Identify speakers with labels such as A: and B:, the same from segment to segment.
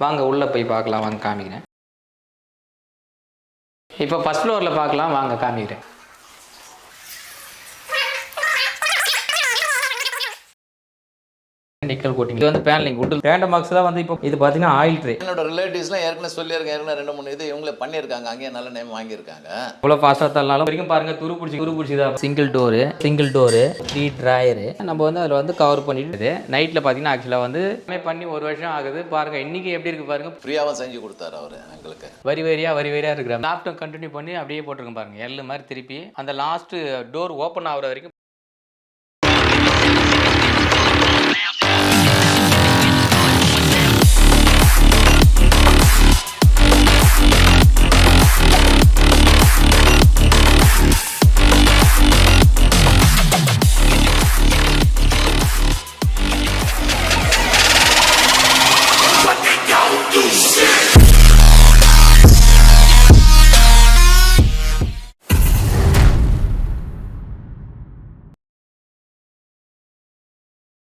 A: வாங்க உள்ளே போய் பார்க்கலாம், வாங்க காமிக்கிறேன். இப்போ ஃபர்ஸ்ட் ஃப்ளோரில் பார்க்கலாம், வாங்க காமிக்கிறேன். Nickel coating. இது வந்து பேனலிங் வுட் டேண்டம் பாக்ஸ் தான் வந்து இப்போ இது பார்த்தீங்கன்னா ஆயில் ட்ரே.
B: என்னோட ரிலேட்டிவ்ஸ்லாம் ஏற்கனவே சொல்லியிருக்கேன், ஏற்கனவே 2-3 இது இவங்களே பண்ணியிருக்காங்க, அங்கேயே நல்ல நேம் வாங்கியிருக்காங்க.
A: இவ்வளோ ஃபாஸ்ட்டாக தரலாம் வரைக்கும் பாருங்க, துரு பிடிச்சி தான். சிங்கிள் டோரு 3 ட்ராயரு நம்ம வந்து அதில் வந்து கவர் பண்ணிட்டு நைட்டில் பார்த்தீங்கன்னா ஆக்சுவலாக வந்து பண்ணி 1 வருஷம் ஆகுது பாருங்க. இன்னைக்கு எப்படி இருக்கு பாருங்க,
B: ஃப்ரீயாகவும் செஞ்சு கொடுத்தாரு அவர் எங்களுக்கு.
A: வரி வரியா இருக்கிற லாப்டாப் கண்டினியூ பண்ணி அப்படியே போட்டிருக்கேன் பாருங்க. எல் மாதிரி திருப்பி அந்த லாஸ்ட் டோர் ஓப்பன் ஆகுற வரைக்கும்.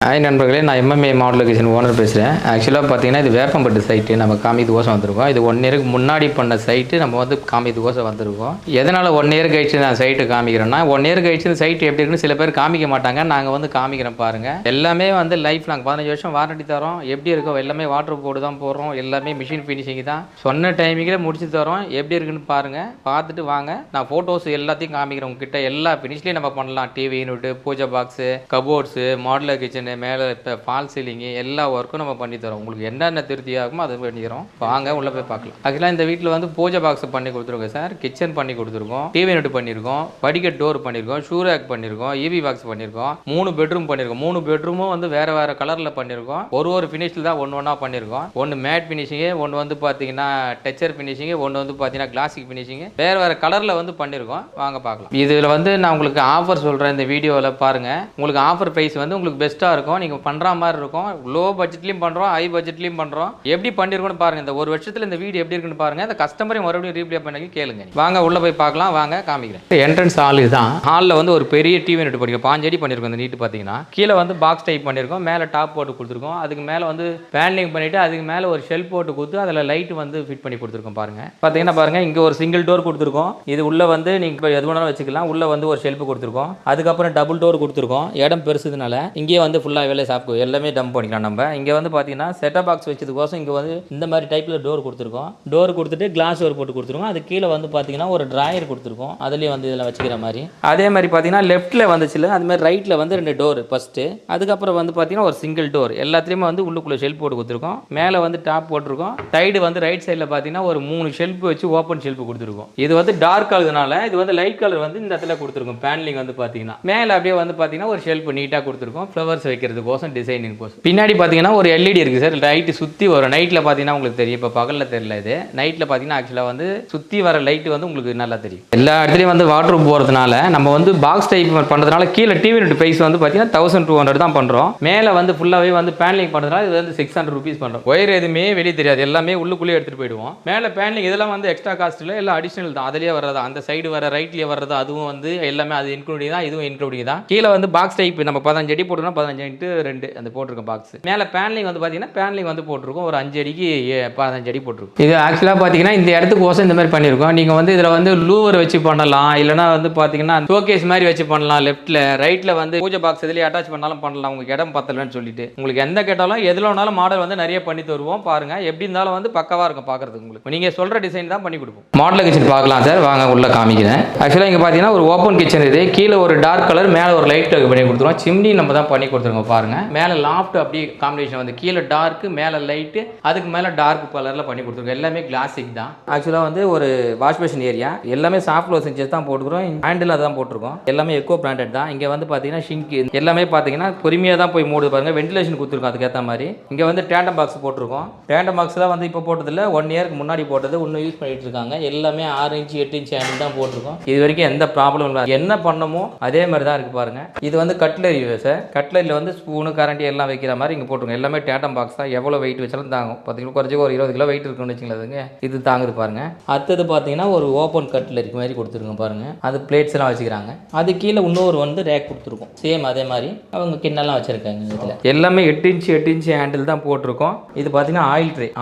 A: ஹாய் நண்பர்களே, நான் எம்எம்ஏ மாடல் கிச்சன் ஓனர் பேசுகிறேன். ஆக்சுவலாக பார்த்தீங்கன்னா இது வேப்பம்பட்டு சைட்டு நம்ம காமியத்துக்கோசம் வந்திருக்கோம். இது 1 இயருக்கு முன்னாடி பண்ண சைட்டு நம்ம வந்து காமியத்துக்கோசம் வந்திருக்கோம். எதனால் 1 இயர் கழிச்சு நான் சைட்டு காமிக்கிறேன்னா, 1 இயர் கழிச்சு இந்த சைட்டு எப்படி இருக்குன்னு சில பேர் காமிக்க மாட்டாங்க. நாங்கள் வந்து காமிக்கிறோம் பாருங்கள். எல்லாமே வந்து லைஃப் நாங்கள் 15 வருஷம் வாரண்டி தரோம். எப்படி இருக்கோ எல்லாமே வாட்டர் போர்டு தான் போடுறோம். எல்லாமே மிஷின் ஃபினிஷிங் தான். சொன்ன டைமிங்கில் முடிச்சு தரோம். எப்படி இருக்குன்னு பாருங்கள், பார்த்துட்டு வாங்க. நான் ஃபோட்டோஸ் எல்லாத்தையும் காமிக்கிறேன் உங்ககிட்ட. எல்லா ஃபினிஷ்லேயும் நம்ம பண்ணலாம். டிவி யூனிட்டு, பூஜை பாக்ஸு, கபோர்ட்ஸு, மாடுலர் கிச்சனு, மேலே இப்போ ஃபால் சீலிங்கு எல்லா ஒர்க்கும் நம்ம பண்ணி தரோம். உங்களுக்கு என்னென்ன திருப்தி ஆகுமோ அதை பண்ணி தரோம். வாங்க உள்ளே போய் பார்க்கலாம். ஆக்சுவலாக இந்த வீட்டில் வந்து பூஜை பாக்ஸ் பண்ணி கொடுத்துருக்கோம் சார். கிச்சன் பண்ணி கொடுத்துருக்கோம், டிவி யூனிட் பண்ணியிருக்கோம், படிக்கட் டோர் பண்ணியிருக்கோம், ஷூ ரேக் பண்ணியிருக்கோம், ஈவி பாக்ஸ் பண்ணியிருக்கோம், 3 பெட்ரூம் பண்ணியிருக்கோம். 3 பெட்ரூமும் வந்து வேறு வேறு கலரில் பண்ணியிருக்கோம். ஒரு ஃபினிஷில் தான் ஒன்று பண்ணியிருக்கோம். ஒன்று மேட் ஃபினிஷிங்கு, ஒன்று வந்து பார்த்தீங்கன்னா டச்சர் ஃபினிஷிங்கு, ஒன்று வந்து பார்த்தீங்கன்னா கிளாசிக் ஃபினிஷிங்கு, வேறு கலரில் வந்து பண்ணியிருக்கோம். வாங்க பார்க்கலாம். இதில் வந்து நான் உங்களுக்கு ஆஃபர் சொல்கிறேன். இந்த வீடியோவில் பாருங்கள். உங்களுக்கு ஆஃபர் ப்ரைஸ் வந்து உங்களுக்கு பெஸ்ட்டாக இருக்கும். நீங்கள் பண்ணுற மாதிரி இருக்கும். லோ பட்ஜெட்லையும் பண்ணுறோம், ஹை பட்ஜெட்லையும் பண்ணுறோம். எப்படி பண்ணியிருக்கோன்னு பாருங்கள். இந்த 1 வருஷத்தில் இந்த வீடியோ எப்படி இருக்குன்னு பாருங்கள். அந்த கஸ்டமரை மறுபடியும் ரீப்ளே பண்ணி கேளுங்க. வாங்க உள்ளே போய் பார்க்கலாம், வாங்க காமிக்கிறேன். என்ட்ரன்ஸ் ஹால் இதுதான். ஹாலில் வந்து ஒரு பெரிய டிவி யூனிட் பண்ணிருக்கோம். 5 அடி பண்ணியிருக்கோம். இந்த நீட்டு பார்த்தீங்கன்னா கீழே வந்து பாக்ஸ் டைப் பண்ணியிருக்கோம், மேலே டாப் போட்டு கொடுத்துருக்கோம். அதுக்கு மேலே வந்து பேனலிங் பண்ணிவிட்டு அதுக்கு மேலே ஒரு ஷெல்ஃப் போட்டு கொடுத்து அதில் லைட் வந்து ஃபிட் பண்ணி கொடுத்துருக்கோம். பாருங்கள் பார்த்தீங்கன்னா பாருங்கள், இங்கே ஒரு சிங்கிள் டோர் கொடுத்துருக்கோம். இது உள்ளே வந்து நீங்கள் எது வேணாலும் வச்சுக்கலாம். உள்ளே வந்து ஒரு ஷெல்ஃப் கொடுத்துருக்கோம். அதுக்கப்புறம் டபுள் டோர் கொடுத்துருக்கோம். இடம் பெருசுனால இங்கேயே வந்து ஃபுல்லாக வேலை சாப்பிட்டு எல்லாமே டம்ப் பண்ணிக்கலாம். நம்ம இங்கே வந்து பார்த்தீங்கன்னா செட்டப் பாக்ஸ் வச்சதுக்கோசம் இங்கே வந்து இந்த மாதிரி டைப்பில் டோர் கொடுத்துருக்கோம். டோர் கொடுத்துட்டு கிளாஸ் டோர் போட்டு கொடுத்துருக்கோம். அது கீழே வந்து பார்த்தீங்கன்னா ஒரு ட்ராயர் கொடுத்துருக்கோம். அதுலேயே வந்து இதில் வச்சுக்கிற மாதிரி. அதே மாதிரி பார்த்தீங்கன்னா லெஃப்ட்டில் வந்துச்சுல, அது மாதிரி ரைட்டில் வந்து 2 டோர் ஃபஸ்ட்டு. அதுக்கப்புறம் வந்து பார்த்தீங்கன்னா ஒரு சிங்கிள் டோர். எல்லாத்துலேயுமே வந்து உள்ளுக்குள்ளே ஷெல்ஃப் போட்டு கொடுத்துருக்கோம். மேலே வந்து டாப் போட்டிருக்கோம். சைடு வந்து ரைட் சைடில் பார்த்தீங்கன்னா ஒரு 3 ஷெல்ஃப் வச்சு ஓப்பன் ஷெல்ஃப் கொடுத்துருக்கோம். இது வந்து டார்க் கலர்னால இது வந்து லைட் கலர் வந்து இந்த இடத்துல கொடுத்துருக்கோம். பேனலிங் வந்து பார்த்தீங்கன்னா மேலே அப்படியே வந்து பார்த்தீங்கன்னா ஒரு ஷெல்ஃப் நீட்டாக கொடுத்துருக்கோம். ஃப்ளவர்ஸ் வைக்கிறதுக்கோசம், டிசைனிங் கோசம். பின்னாடி பார்த்தீங்கன்னா ஒரு எல்இடி இருக்குது சார். லைட்டு சுற்றி வரும். நைட்டில் பார்த்தீங்கன்னா உங்களுக்கு தெரியும். இப்போ பகலில் தெரியல. இது நைட்டில் பார்த்தீங்கன்னா ஆக்சுவலாக வந்து சுற்றி வர லைட்டு வந்து உங்களுக்கு நல்லா தெரியும். எல்லா இடத்துலையும் வந்து வாட்டர் போகிறதுனால நம்ம வந்து பாக்ஸ் டைப் பண்ணுறதுனால கீழே டிவி யூனிட் ப்ரைஸ் வந்து பார்த்தீங்கன்னா 1200 தான் பண்ணுறோம். மேலே வந்து ஃபுல்லாகவே வந்து பேனலிங் பண்ணுறதுனால இது வந்து 600 ருபீஸ் பண்ணுறோம். ஒயர் எதுவுமே வெளியே தெரியாது, எல்லாமே உள்ளுக்குள்ளேயே எடுத்துகிட்டு போயிடுவோம். மேலே பேனலிங் இதெல்லாம் வந்து எக்ஸ்ட்ரா காஸ்ட் இல்லை, எல்லாம் அடிஷனல் தான். அதிலே வர்றதா, அந்த சைடு வர ரைட்லேயே வர்றது அதுவும் வந்து எல்லாமே அது இன்க்ளூடிங் தான், இதுவும் இன்க்ளூடிங் தான். கீழே வந்து பாக்ஸ் டைப் நம்ம 15 அடி போட்டோம்னா 15x2 அந்த போட்டிருக்கோம் பாக்ஸ். மேலே பேனலிங் வந்து பார்த்தீங்கன்னா பேனலிங் வந்து போட்டிருக்கோம். ஒரு 5 அடிக்கு 15 அடி போட்டிருக்கும். இது ஆக்சுவலாக பார்த்தீங்கன்னா இந்த இடத்துக்கு ஓசம் இந்த மாதிரி பண்ணியிருக்கோம். நீங்கள் வந்து இதில் வந்து லூவர் வச்சு பண்ணலாம், இல்லைனா வந்து பார்த்தீங்கன்னா ஷோகேஸ் மாதிரி வச்சு பண்ணலாம். லெஃப்ட்டில் ரைட்டில் வந்து பூஜை பாக்ஸ் இதில் அட்டாச் பண்ணாலும் பண்ணலாம். உங்களுக்கு இடம் பத்தலன்னு சொல்லிட்டு உங்களுக்கு எந்த கேட்டாலும் எதில் வேணாலும் மாடல் வந்து நிறைய பண்ணி தருவோம். பாருங்கள், எப்படி இருந்தாலும் வந்து பக்கவாக இருக்கும் பார்க்குறதுக்கு. உங்களுக்கு நீங்கள் சொல்கிற டிசைன் தான் பண்ணி கொடுப்போம். மாடல் கிச்சன் பார்க்கலாம் சார், வாங்க உள்ள காமிக்கிறேன். ஆக்சுவலாக இங்கே பார்த்தீங்கன்னா ஒரு ஓப்பன் கிச்சன். இது கீழே ஒரு டார்க் கலர், மேலே ஒரு லைட் பண்ணி கொடுத்துருவோம். சிம்னி நம்ம தான் பண்ணி கொடுத்துருக்கோம். பாருங்கள், மேலே லாஃப்ட் அப்படி காம்பினேஷன் வந்து கீழே டார்க்கு, மேலே லைட்டு, அதுக்கு மேலே டார்க் கலரில் பண்ணி கொடுத்துருக்கோம். எல்லாமே கிளாசிக் தான். ஆக்சுவலாக வந்து ஒரு வாஷ் பேஷன் ஏரியா எல்லாமே சாஃப்ட் க்ளோஸ் செஞ்சு தான் போட்டுக்கிறோம். ஹேண்டில் தான் போட்டிருக்கோம். எல்லாமே எக்கோ பிராண்டட் தான். இங்கே வந்து பார்த்தீங்கன்னா ஷிங்க் எல்லாமே பார்த்தீங்கன்னா பொறுமையாக தான் போய் மூடுது. பாருங்கள், வென்டிலேஷன் கொடுத்துருக்கோம். அதுக்கேற்ற மாதிரி இங்கே வந்து டேண்டம் பாக்ஸ் போட்டிருக்கோம். டேண்டம் பாக்ஸ் தான் வந்து இப்போ போட்டதில்லை, 1 இயருக்கு முன்னாடி போட்டது இன்னும் யூஸ் பண்ணிட்டு இருக்காங்க. எல்லாமே 6 இன்ச் 8 இன்ச் ஹேண்டில் தான் போட்டிருக்கோம். இது வரைக்கும் எந்த ப்ராப்ளம் இல்லை. என்ன பண்ணமோ அதே மாதிரி தான் இருக்குது. பாருங்கள், இது வந்து கட்லரி சார். கட்லரியில் வந்து வந்து ஸ்பூனு கரண்டி எல்லாம் வைக்கிற மாதிரி இங்கே போட்டுருங்க. எல்லாமே டேட்டம் பாக்ஸ் தான். எவ்வளோ வெயிட் வச்சாலும் தாங்கும். பார்த்தீங்கன்னா குறைச்சி ஒரு 20 கிலோ வெயிட் இருக்குன்னு வச்சுங்களேன். இது தாங்குது பாருங்க. அடுத்தது பார்த்தீங்கன்னா ஒரு ஓப்பன் கட்லரி மாதிரி கொடுத்துருங்க பாருங்க. அது பிளேட்ஸ் எல்லாம் வச்சுக்கிறாங்க. அது கீழே இன்னொரு வந்து ரேக் கொடுத்துருக்கோம். சேம் அதே மாதிரி அவங்க கிண்ணெல்லாம் வச்சிருக்காங்க. இதில் எல்லாமே 8 இன்ச் ஹேண்டில் தான் போட்டிருக்கோம். இது பார்த்தீங்கன்னா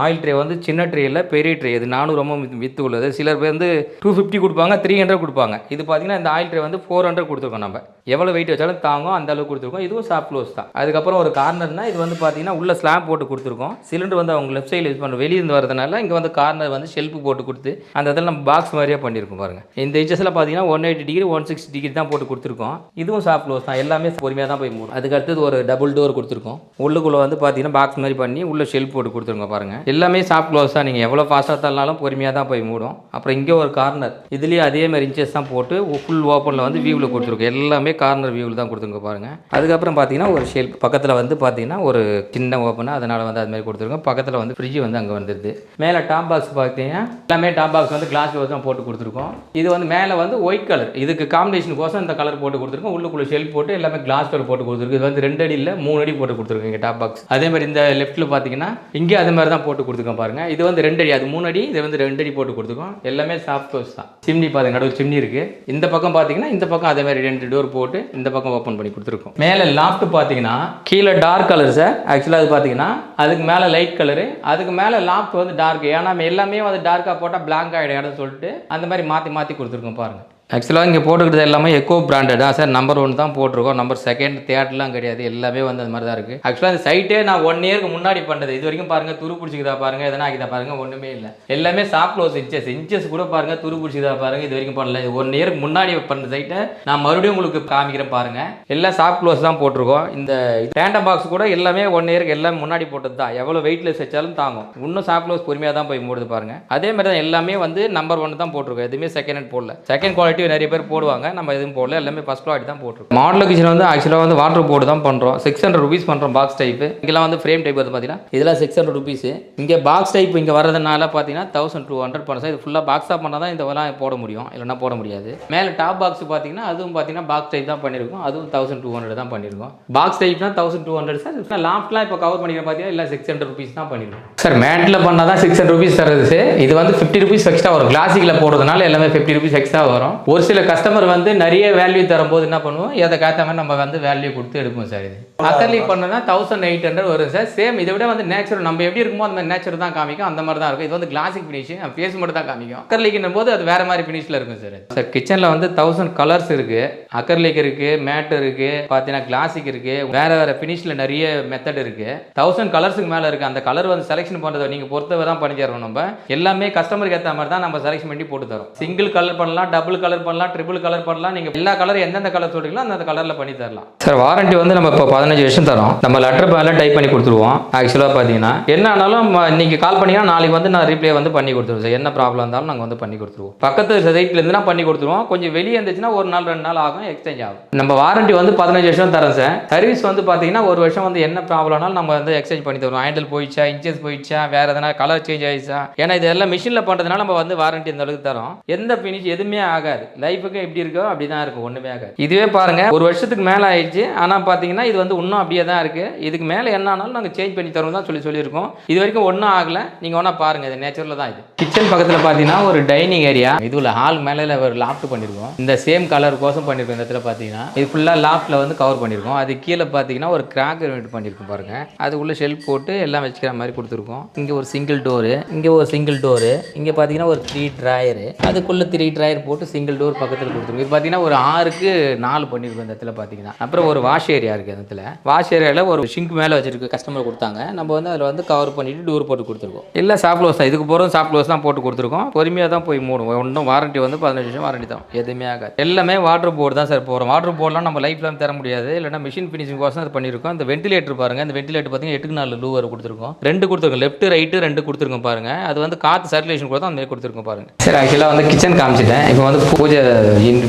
A: ஆயில் ட்ரே வந்து சின்ன ட்ரே இல்லை, பெரிய ட்ரே. இது 400 ரொம்ப வித்து உள்ளது. சிலர் பேர் வந்து 250 கொடுப்பாங்க, 300 கொடுப்பாங்க. இது பார்த்தீங்கன்னா இந்த ஆயில் ட்ரே வந்து 400 கொடுத்துருக்கோம். நம்ம எவ்வளோ வெயிட் வச்சாலும் தாங்கும், அந்த அளவுக்கு கொடுத்துருக்கோம். இதுவும் சாஃப்ட் க்ளோஸ் தான். அதுக்கப்புறம் ஒரு கார்னர்னா இது வந்து பார்த்தீங்கன்னா உள்ள ஸ்லாப் போட்டு கொடுத்துருக்கோம். சிலிண்டர் வந்து அவங்க லெஃப்ட் சைடில் யூஸ் பண்ண வெளியிருந்து வரதுனால இங்கே வந்து கார்னர் வந்து ஷெல்ஃப் போட்டு கொடுத்து அந்த இடத்துல நம்ம பாக்ஸ் மாதிரியே பண்ணியிருக்கோம் பாருங்க. இந்த இன்ச்சஸில் பார்த்தீங்கன்னா 180 டிகிரி 160 டிகிரி தான் போட்டு கொடுத்துருக்கோம். இதுவும் சாஃப்ட் க்ளோஸ் தான். எல்லாமே பொறுமையாக தான் போய் மூடும். அதுக்கு அடுத்தது ஒரு டபுள் டோர் கொடுத்துருக்கோம். உள்ளுக்குள்ளே வந்து பார்த்தீங்கன்னா பாக்ஸ் மாதிரி பண்ணி உள்ள ஷெல்ஃப் போட்டு கொடுத்துருங்க பாருங்க. எல்லாமே சாஃப்ட் க்ளோஸ் தான். நீங்கள் எவ்வளோ ஃபாஸ்ட்டாக தள்ளினாலும் பொறுமையாக தான் போய் மூடும். அப்புறம் இங்கே ஒரு கார்னர், இதுலேயே அதே மாதிரி இன்ச்சஸ் தான் போட்டு ஃபுல் ஓப்பனில் வந்து வியூவில் கொடுத்துருக்கோம். எல்லாமே கார்னர் வியூவில் தான் கொடுத்துருங்க பாருங்க. அதுக்கப்புறம் பார்த்தீங்கன்னா ஒரு ஷெல்ஃப் பக்கத்தில் வந்து பார்த்தீங்கன்னா ஒரு சின்ன ஓப்பனாக, அதனால் வந்து அது மாதிரி கொடுத்துருக்கோம். பக்கத்தில் வந்து ஃப்ரிட்ஜ் வந்து அங்கே வந்துடுது. மேலே டாப் பாக்ஸ் பார்த்தீங்கன்னா எல்லாமே டாப் பாக்ஸ் வந்து கிளாஸ் டோர் தான் போட்டு கொடுத்துருக்கோம். இது வந்து மேலே வந்து ஒயிட் கலர், இதுக்கு காம்பினேஷனுக்கோசம் இந்த கலர் போட்டு கொடுத்துருக்கோம். உள்ளுக்குள்ள ஷெல்ஃப் போட்டு எல்லாமே கிளாஸ் டோர் போட்டு கொடுத்துருக்கு. இது வந்து 2 அடி இல்லை 3 அடி போட்டு கொடுத்துருக்கோம் இங்கே டாப் பாக்ஸ். அதே மாதிரி இந்த லெஃப்ட்டில் பார்த்தீங்கன்னா இங்கே அதே மாதிரி தான் போட்டு கொடுத்துருக்கோம் பாருங்க. இது வந்து 2 அடி, அது 3 அடி, இது வந்து 2 அடி போட்டு கொடுத்துருக்கோம். எல்லாமே சாஃப்ட் க்ளோஸ் தான். சிம்னி பாருங்க, நடுவில் சிம்னி இருக்கு. இந்த பக்கம் பார்த்தீங்கன்னா இந்த பக்கம் அதே மாதிரி 2 டோர் போட்டு இந்த பக்கம் ஓப்பன் பண்ணி கொடுத்துருக்கோம். மேலே லாஃப்ட் பார்த்தீங்கன்னா கீழே டார்க் கலர் சார். ஆக்சுவலாக அது பார்த்தீங்கன்னா அதுக்கு மேலே லைட் கலரு, அதுக்கு மேலே லாஃப்ட் வந்து டார்க். ஏன்னா எல்லாமே வந்து டார்க்காக போட்டால் பிளாங்க் ஆகிடும் இடம்னு சொல்லிட்டு அந்த மாதிரி மாற்றி கொடுத்துருக்கோம் பாருங்க. ஆக்சுவலாக இங்கே போட்டுக்கிறது எல்லாமே எக்கோ பிராண்டட் தான் சார். நம்பர் 1 தான் போட்டிருக்கோம். நம்பர் 2, 3 கிடையாது. எல்லாமே வந்து அந்த மாதிரி தான் இருக்குது. ஆக்சுவலாக அந்த சைட்டே நான் 1 இயருக்கு முன்னாடி பண்ணுறது. இது வரைக்கும் பாருங்கள் துரு பிடிச்சிக்கிதா பாருங்கள், எதனா ஆகிதா பாருங்கள், ஒன்றுமே இல்லை. எல்லாமே சாஃப்ட் க்ளோஸ் இன்ச்சஸ் கூட பாருங்கள் துரு பிடிச்சிக்கிதா பாருங்கள். இது வரைக்கும் பண்ணல. 1 இயருக்கு முன்னாடி பண்ண சைட்டை நான் மறுபடியும் உங்களுக்கு காமிக்கிறேன் பாருங்கள். எல்லாம் சாஃப்ட் க்ளோஸ் தான் போட்டிருக்கோம். இந்த டேண்டம் பாக்ஸ் கூட எல்லாமே 1 இயருக்கு எல்லாம் முன்னாடி போட்டது தான். எவ்வளோ வெயிட்லெஸ் வச்சாலும் தாங்கும். இன்னும் சாஃப்ட் க்ளோஸ் பொறுமையாக தான் போய் மூடுது பாருங்கள். அதே மாதிரி தான் எல்லாமே வந்து நம்பர் 1 தான் போட்டிருக்கோம். எதுவுமே செகண்ட் ஹேண்ட் போடல. செகண்ட் குவாலிட்டி நிறைய பேர் போடுவாங்க, நம்ம எதுவும் போடல. எல்லாமே ஃபர்ஸ்ட் குவாலிட்டி தான் போட்டுருக்கோம். மாடல் கிச்சன் வந்து ஆக்சுவலாக வந்து வாட்டர் போர்டு தான் பண்ணுறோம். 600 rupees பண்ணுறோம் பாக்ஸ் டைப்பு. இங்கெல்லாம் வந்து ஃப்ரேம் டைப் வந்து பார்த்தீங்கன்னா இதெல்லாம் 600 rupees. இங்கே பாக்ஸ் டைப் இங்கே வரதுனால பார்த்தீங்கன்னா 1200 பண்ணுறோம். இது ஃபுல்லாக பாக்ஸாக பண்ணால் தான் இதெல்லாம் போட முடியும், இல்லைன்னா போட முடியாது. மேலே டாப் பாக்ஸ் பார்த்தீங்கன்னா அதுவும் பார்த்தீங்கன்னா பாக்ஸ் டைப் தான் பண்ணியிருக்கோம். அதுவும் 1200 தான் பண்ணியிருக்கோம். Box டைப்னா 1200 sir. லாஃப்ட்லாம் இப்போ கவர் பண்ணிக்கிற பார்த்தீங்கன்னா இல்லை 600 rupees தான் பண்ணியிருக்கோம் சார். மேட்டில் பண்ணால் தான் 600 rupees தருது. இது வந்து 50 rupees எக்ஸ்ட்ரா வரும். கிளாசிக்கில் போடுறதுனால எல்லாமே 50 rupees எக்ஸ்ட்ரா வரும். ஒரு சில கஸ்டமர் வந்து நிறைய வேல்யூ தரும்போது என்ன பண்ணுவோம், எதைக்காத்த மாதிரி நம்ம வந்து வேல்யூ கொடுத்து எடுப்போம் சார். இது அக்கர்லிக் பண்ணனா 1800 வரும் சார். சேம் இதை விட வந்து நேச்சுரல் நம்ம எப்படி இருக்குமோ அந்த மாதிரி நேச்சுரல் தான் காமிக்கும். அந்த மாதிரி தான் இருக்கும். இது வந்து கிளாசிக் ஃபினிஷ், ஃபேஸ் மட்டும் தான் காமிக்கும். அக்கர்லிக்னும் போது அது வேற மாதிரி ஃபினிஷில் இருக்கும் சார். சார் கிச்சனில் வந்து 1000 கலர்ஸ் இருக்கு. அக்கர்லிக் இருக்கு, மேட் இருக்கு, பார்த்தீங்கன்னா கிளாசிக் இருக்கு, வேற வேற ஃபினிஷில் நிறைய மெத்தட் இருக்கு. 1000 கலர்ஸுக்கு மேலே இருக்கு. அந்த கலர் வந்து செலெக்ஷன் பண்ணுறதை நீங்கள் பொறுத்தவரை தான் பண்ணி தரோம். நம்ம எல்லாமே கஸ்டமருக்கு ஏற்ற மாதிரி தான் நம்ம செலெக்ஷன் பண்ணி போட்டு தரோம். சிங்கிள் கலர் பண்ணலாம், டபுள் கலர் பண்ணலாம், ட்ரிபிள் கலர் பண்ணலாம். நீங்கள் எல்லா கலர் எந்தெந்த கலர் சொல்றீங்களோ அந்த கலரில் பண்ணி தரலாம் சார். வாரண்டி வந்து நம்ம இப்போ 15 வருஷம் தரோம். நம்ம லெட்டர் பேனில் டைப் பண்ணி கொடுத்துருவோம். ஆக்சுவலாக பார்த்தீங்கன்னா என்ன ஆனாலும் நீங்கள் கால் பண்ணிங்கன்னா நாளைக்கு வந்து நான் ரீப்ளே வந்து பண்ணி கொடுத்துருவோம் சார். என்ன ப்ராப்ளம் இருந்தாலும் நாங்கள் வந்து பண்ணி கொடுத்துருவோம். பக்கத்து சைட்லேருந்து பண்ணி கொடுத்துருவோம். கொஞ்சம் வெளியே இருந்துச்சுன்னா 1 நாள் 2 நாள் ஆகும், எக்ஸ்சேஞ்ச் ஆகும். நம்ம வாரண்டி வந்து 15 வருஷம் தரோம் சார். சர்வீஸ் வந்து பார்த்தீங்கன்னா 1 வருஷம் வந்து என்ன ப்ராப்ளம்னாலும் நம்ம வந்து எக்ஸ்சேஞ்ச் பண்ணி தருவோம். ஹேண்டில் போயிடுச்சா, இன்ச்சஸ் போயிடுச்சா, வேற எதனா கலர் சேஞ்ச் ஆயிடுச்சா, ஏன்னா இதெல்லாம் மிஷினில் பண்ணுறதுனால நம்ம வந்து வாரண்டி இந்த அளவுக்கு தரோம். எந்த ஃபினிஷ் எதுவுமே ஆகாது. லைஃபுக்கு எப்படி இருக்கோ அப்படி தான் இருக்கும், ஒன்றுமே ஆகாது. இதுவே பாருங்க 1 வருஷத்துக்கு மேலே ஆயிடுச்சு. ஆனால் பார்த்தீங்கன்னா இது வந்து இன்னும் அப்படியே தான் இருக்கு. இதுக்கு மேலே என்ன ஆனாலும் நாங்கள் சேஞ்ச் பண்ணி தரோம் தான் சொல்லியிருக்கோம். இது வரைக்கும் ஒன்றும் ஆகலை. நீங்கள் ஒன்றா பாருங்க, இது நேச்சுரலில் தான். இது கிச்சன் பக்கத்தில் பார்த்தீங்கன்னா ஒரு டைனிங் ஏரியா. இதுல ஹால் மேலே ஒரு லாஃப்ட் பண்ணியிருக்கோம். இந்த சேம் கலர் கோசம் பண்ணியிருக்கோம். இந்த இடத்துல பார்த்தீங்கன்னா இது ஃபுல்லாக லாஃப்ட்டில் வந்து கவர் பண்ணியிருக்கோம். அது கீழே பார்த்தீங்கன்னா ஒரு கிராக் பண்ணியிருக்கோம் பாருங்க. அது உள்ள ஷெல்ஃப் போட்டு எல்லாம் வச்சுக்கிற மாதிரி கொடுத்துருக்கோம். இங்கே ஒரு சிங்கிள் டோரு, இங்கே ஒரு சிங்கிள் டோரு, இங்கே பார்த்தீங்கன்னா ஒரு 3 ட்ராயரு, அதுக்குள்ளே 3 ட்ராயர் போட்டு சிங்கிள் டோர் பக்கத்தில் கொடுத்துருக்கோம். இது பார்த்தீங்கன்னா ஒரு 6க்கு 4 பண்ணியிருக்கோம் இந்த இடத்துல பார்த்தீங்கன்னா. அப்புறம் ஒரு வாஷ் ஏரியா இருக்குது. அந்த இடத்துல வாஷ் ஏரியாவில் ஒரு ஷிங்க் மேலே வச்சிருக்கு. கஸ்டமர் கொடுத்தாங்க, நம்ம வந்து அதில் வந்து கவர் பண்ணிட்டு டோர் போட்டு கொடுத்துருக்கோம். இல்லை சாஃப்ட் க்ளோஸ் தான். இதுக்கு போகிறோம் சாஃப்ட் க்ளோஸ் தான் போட்டு கொடுத்துருக்கோம். பொறுமையாக தான் போய் மூடும். ஒன்றும் வாரண்டி வந்து 15 வருஷம் வாரண்டி தான். எதுவுமே ஆகாது. எல்லாமே வாட்டர் போர்டு தான் சார் போகிறோம். வாட்டர் போர்டெலாம் நம்ம லைஃப்லாம் தர முடியாது. இல்லைனா மிஷின் ஃபினிஷிங் கோசம் அது பண்ணியிருக்கோம். இந்த வென்டிலேட்டர் பாருங்கள். இந்த வென்டிலேட்டர் பார்த்தீங்கன்னா 8க்கு 4 லூவர் கொடுத்துருக்கோம். 2 கொடுத்துருக்கோம். லெஃப்ட் ரைட்டு 2 கொடுத்துருக்கோம் பாருங்கள். அது வந்து காற்று சர்க்குலேஷன் கூட தான் அந்த மாதிரி கொடுத்துருக்கோம் பாருங்கள். சரி, ஆக்சுவலாக வந்து கிச்சன் காமிச்சிட்டேன். இப்போ வந்து பூஜை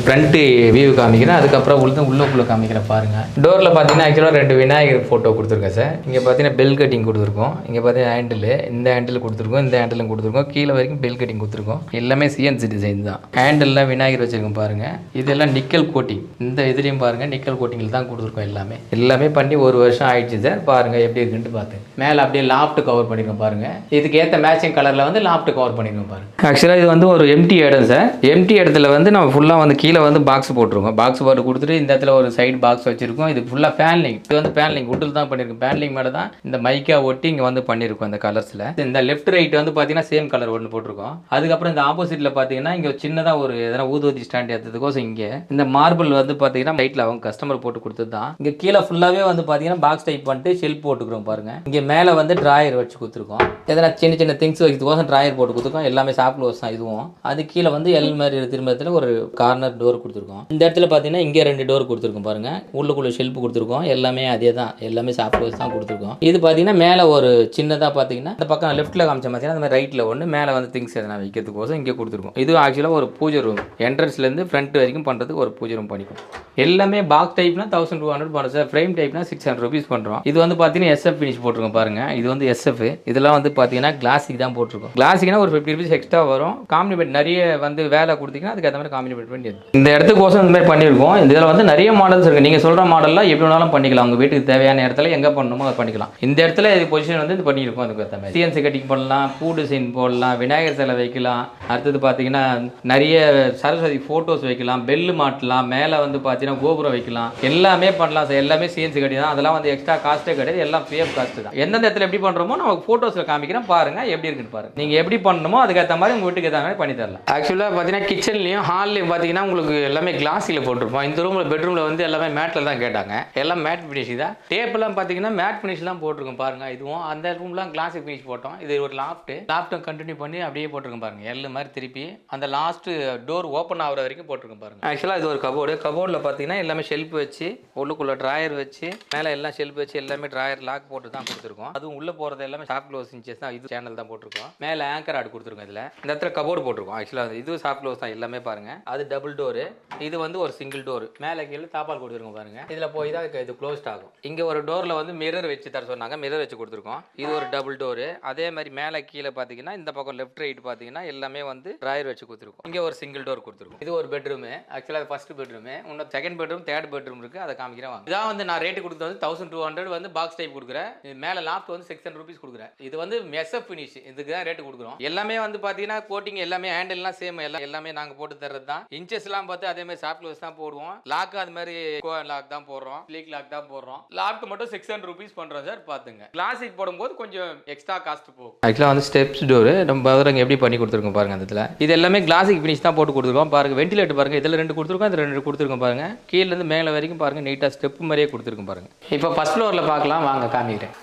A: ஃப்ரண்ட்டு வியூ காமிக்கிறேன், அதுக்கப்புறம் உள்ளுக்குள்ளே காமிக்கிறேன் பாருங்கள். டோரில் பார்த்தீங்கன்னா ஆக்சுவலாக 2 விநாயகர் ஃபோட்டோ கொடுத்துருக்கேன் சார். இங்கே பார்த்தீங்கன்னா பெல் கட்டிங் கொடுத்துருக்கோம், இங்கே பார்த்தீங்கன்னா இந்த ஹேண்டில் கொடுத்துருக்கோம், இந்த ஹேண்டிலும் கொடுத்துருக்கோம், கீழே வரைக்கும் பெல் கட்டிங் கொடுத்துருக்கோம். எல்லாமே சிஎன்சி டிசைன் தான். ஹேண்டில்லாம் விநாயகர் வச்சுருக்கோம் பாருங்கள். இதெல்லாம் நிக்கல் கோட்டிங், இந்த இதுலேயும் பாருங்கள் நிக்கல் கோட்டிங்கில் தான் கொடுத்துருக்கோம். எல்லாமே பண்ணி 1 வருஷம் ஆயிடுச்சு சார். பாருங்கள் எப்படி இருக்குன்ட்டு பார்த்து மேலே அப்படியே லாஃப்ட் கவர் பண்ணியிருக்கோம் பாருங்கள். இதுக்கு ஏற்ற மேட்சிங் கலரில் வந்து லாஃப்ட் கவர் பண்ணியிருக்கோம் பாருங்கள். ஆக்சுவலாக இது வந்து ஒரு எம்டி இடம் சார். எம்டி இடத்துல வந்து நம்ம ஃபுல்லாக வந்து கீழே வந்து பாக்ஸ் போட்டிருக்கோம். பாக்ஸ் போட்டு கொடுத்துட்டு இந்த இடத்துல ஒரு சைடு பாக்ஸ் வச்சிருக்கோம். இது ஃபுல்லாக பேனலிங், இது வந்து பேனலிங் வுட்டில் தான் பண்ணியிருக்கோம். பேனலிங் மேலே தான் இந்த மைக்கா ஒட்டி இங்கே வந்து பண்ணியிருக்கோம் இந்த கலர்ஸில். இந்த லெஃப்ட் ரைட் வந்து பார்த்தீங்கன்னா சேம் கலர் ஒன்று போட்டிருக்கோம். அதுக்கப்புறம் இந்த ஆப்போசிட்டில் பார்த்தீங்கன்னா இங்கே சின்னதாக ஒரு எதனா ஊதுவத்தி ஸ்டாண்ட் ஏற்றதுக்கோசம் இங்கே இந்த மார்பிள் வந்து பார்த்தீங்கன்னா லைட்டில் அவங்க கஸ்டமர் போட்டு கொடுத்தது தான். இங்கே கீழே ஃபுல்லாகவே வந்து பார்த்தீங்கன்னா பாக்ஸ் டைப் பண்ணிட்டு ஷெல்ஃப் போட்டுக்கிறோம் பாருங்க. இங்கே மேலே வந்து ட்ராயர் வச்சு கொடுத்துருக்கோம். எதனா சின்ன திங்ஸ் வைக்கிறதுக்கோசம் ட்ராயர் போட்டு கொடுத்துருக்கோம். எல்லாமே சாப்பிட்டு க்ளோஸ் தான் இதுவும். அது கீழே வந்து எல் மாதிரி திரும்பத்தில் ஒரு கார்னர் டோர் கொடுத்துருக்கோம். இந்த இடத்துல பார்த்தீங்கன்னா இங்கே 2 டோர் கொடுத்துருக்கோம் பாருங்க. உள்ளுக்குள்ள ஷெல்ஃப் கொடுத்துருக்கோம். எல்லாமே அதே தான், எல்லாமே சாஃப்ட் க்ளோஸ் தான் கொடுத்துருக்கோம். இது பார்த்தீங்கன்னா மேலே ஒரு சின்னதாக பார்த்தீங்கன்னா இந்த பக்கம் லெஃப்ட்டில் காமிச்ச பார்த்தீங்கன்னா அந்த மாதிரி ரைட்டில் ஒன்று, மேலே வந்து திங்ஸ் எதனா வைக்கிறதுக்கோசம் இங்கே கொடுத்துருக்கோம். இது ஆக்சுவலாக ஒரு பூஜை ரூம், என்ட்ரன்ஸ்லேருந்து ஃப்ரண்ட் வரைக்கும் பண்ணுறதுக்கு ஒரு பூஜை ரூம் பண்ணிக்கும். எல்லாமே பாக்ஸ் டைப்னா 1200 பண்ணுறோம் சார். ஃப்ரேம் டைப்னா 600 rupees பண்ணுறோம். இது வந்து பார்த்தீங்கன்னா எஸ்எஃப் ஃபினிஷ் போட்டிருக்கோம் பாருங்க. இது வந்து எஸ்எஃப். இதெல்லாம் வந்து பார்த்தீங்கன்னா கிளாஸிக் தான் போட்டிருக்கோம். கிளாஸிக்னா ஒரு 50 rupees எக்ஸ்ட்ரா வரும். காம்ப்ளிமெண்ட் நிறைய வந்து வேலை கொடுத்தீங்கன்னா அதுக்கு ஏற்ற மாதிரி காம்ப்ளிமெண்ட் பண்ணி இந்த இடத்துக்கோசம் இந்த மாதிரி பண்ணியிருக்கோம். இதில் வந்து நிறைய மாடல்ஸ் இருக்குது. நீங்கள் சொல்கிற மாடல்லாம் எப்படி வேணாலும் பண்ணிக்கலாம். உங்கள் வீட்டுக்கு தேவையான இடத்துல எங்கே பண்ணணுமோ அதை பண்ணிக்கலாம். இந்த இடத்துல இது பொசிஷன் வந்து இது பண்ணியிருக்கோம். அதுக்கு ஏற்ற மாதிரி சிஎன்சி கட்டிங் பண்ணலாம், பூ டிசைன் போடலாம், விநாயகர் சிலை வைக்கலாம். அடுத்தது பார்த்தீங்கன்னா நிறைய சரஸ்வதி ஃபோட்டோஸ் வைக்கலாம், பெல்லு மாட்டலாம், மேலே வந்து பார்த்தீங்கன்னா கோபுரம் வைக்கலாம். எல்லாமே பண்ணலாம் சார். எல்லாமே சிஎன்சி கட்டி தான். அதெல்லாம் வந்து எக்ஸ்ட்ரா காஸ்ட்டே கிடையாது. எல்லாம் ஃப்ரீ ஆஃப் காஸ்ட் தான். எந்தெந்த இடத்துல எப்படி பண்ணுறோமோ நம்ம ஃபோட்டோஸில் காமிக்கிறேன் பாருங்கள் எப்படி இருக்குன்னு பாருங்கள். நீங்கள் எப்படி பண்ணணுமோ அதுக்கேற்ற மாதிரி உங்கள் வீட்டுக்கு ஏற்ற மாதிரி பண்ணி தரலாம். ஆக்சுவலாக பார்த்தீங்கன்னா கிச்சன்லையும் ஹால்லையும் பார்த்தீங்கன்னா உங்களுக்கு எல்லாமே கிளாஸில் போட்டிருப்போம். இந்த ரூமில் பெட்ரூமில் வந்து எல்லாமே மேட்டில் தான் கேட்டாங்க. எல்லாம் மேட் ஃபினிஷ் தான். டேப்லாம் பார்த்தீங்கன்னா மேட் ஃபினிஷ் தான் போட்டிருக்கோம் பாருங்கள். இதுவும் அந்த ரூம்லாம் கிளாஸிக் ஃபினிஷ் போட்டோம். இது ஒரு லாஃப்ட்டை கண்டினியூ பண்ணி அப்படியே போட்டிருக்கோம் பாருங்கள். எல்லு மாதிரி திருப்பி அந்த லாஸ்ட் டோர் ஓப்பன் ஆகிற வரைக்கும் போட்டிருக்கோம் பாருங்கள். ஆக்சுவலாக இது ஒரு கபோர்டில் பார்த்தீங்கன்னா எல்லாமே ஷெல்ஃப் வச்சு உள்ளுக்குள்ளே ட்ராயர் வச்சு மேலே எல்லாம் ஷெல்ஃப் வச்சு எல்லாமே ட்ராயர் லாக் போட்டு தான் கொடுத்துருக்கோம். அதுவும் உள்ளே போகிறது எல்லாமே சாஃப்ட் க்ளோஸ் இன்ச்சஸ் தான். இது சேனல் தான் போட்டிருக்கோம். மேலே ஆங்கர் ஆட் கொடுத்துருக்கோம். இதில் இந்த இடத்துல கபோர்டு போட்டிருக்கோம். ஆக்சுவலாக இது சாஃப்ட் க்ளோஸ் தான் எல்லாமே பாருங்க. அது டபுள் டோரு, இது வந்து ஒரு சிங்கிள் டோர். மேலே கீழே தாப்பால் கொடுத்துருக்கோம் பாருங்க. இதில் போய் தான் இது க்ளோஸ்ட் ஆகும். இங்கே ஒரு டோரில் வந்து மிரர் வச்சு தர சொன்னாங்க. மிரர் வச்சு கொடுத்துருக்கோம். இது ஒரு டபுள் டோரு. அதே மாதிரி மேலே கீழே பார்த்தீங்கன்னா இந்த பக்கம் லெஃப்ட் ரைட் பார்த்தீங்கன்னா எல்லாமே வந்து ட்ராயர் வச்சு கொடுத்துருக்கோம். இங்கே ஒரு சிங்கிள் டோர் கொடுத்துருக்கோம். இது ஒரு பெட்ரூமு. ஆக்சுவலாக ஃபர்ஸ்ட் பெட்ரூமு. இன்னும் செகண்ட் பெட்ரூம், தேர்ட் பெட்ரூம் இருக்குது. அதை காமிக்கிறேன் வாங்க. இதான் வந்து நான் ரேட்டு கொடுத்தது வந்து 1200 வந்து பாக்ஸ் டைப் கொடுக்குறேன். மேலே லாஃப்ட் வந்து 600 rupees கொடுக்குறேன். இது வந்து எஸ்எஃப் ஃபினிஷ். இதுக்கு தான் ரேட்டு கொடுக்குறோம். எல்லாமே வந்து பார்த்தீங்கன்னா கோட்டிங் எல்லாமே ஹேண்டில்லாம் சேம் எல்லாமே நாங்கள் போட்டு தர்றது தான். இன்ச்சஸ்லாம் பார்த்து அதே மாதிரி சாஃப்ட் க்ளோஸ் தான் போடுவோம். லாக் அது மாதிரி லாக் தான் போடுறோம். ஸ்லீக் லாக் தான் போடுறோம். லாக் மட்டும் 600 rupees பண்ணுறோம் சார். பார்த்துங்க. கிளாசிக் போடும்போது கொஞ்சம் எக்ஸ்ட்ரா காஸ்ட் போகும். ஆக்சுவலாக வந்து ஸ்டெப்ஸ் டோரு நம்ம பதிலாக எப்படி பண்ணி கொடுத்துருக்கோம் பாருங்க. அந்த இடத்துல இது எல்லாமே கிளாசிக் ஃபினிஷ் தான் போட்டு கொடுத்துருக்கோம் பாருங்க. வென்டிலேட்டர் பாருங்க. இதில் 2 கொடுத்துருக்கோம், இதில் 2 கொடுத்துருக்கோம் பாருங்க. கீழேருந்து மேலே வரைக்கும் பாருங்க. நீட்டாக ஸ்டெப் மாதிரியே கொடுத்துருக்கோம் பாருங்க. இப்போ ஃபர்ஸ்ட் ஃப்ளோரில் பார்க்கலாம் வாங்க, காமிக்கிறேன்.